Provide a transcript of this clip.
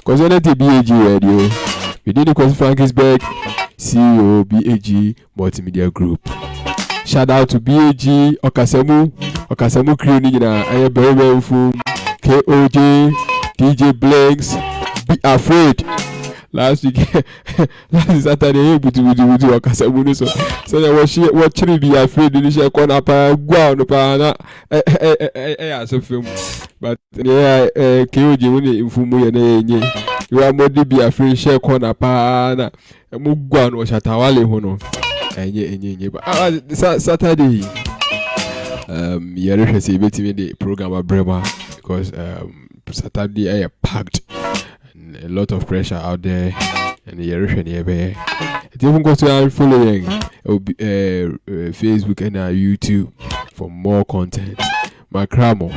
Concerning the BHG Radio, within the Kwesi Frankisberg, CEO BHG Multimedia Group. Shout out to BHG Okasemu crew nigga. I am very full. KOJ, DJ Blanks, Be Afraid. Last Saturday, but Okasemu so I was watching Be Afraid. Did you corner pa go no pa so film. But yeah, KOJ when informu ye you are more Be Afraid share corner pa na mu go no shatawale ho no. Enye but Saturday yere hwese betimi the program abrema because Saturday I packed and a lot of pressure out there and yere hwe ne be it even go to our following Facebook and YouTube for more content. Makramo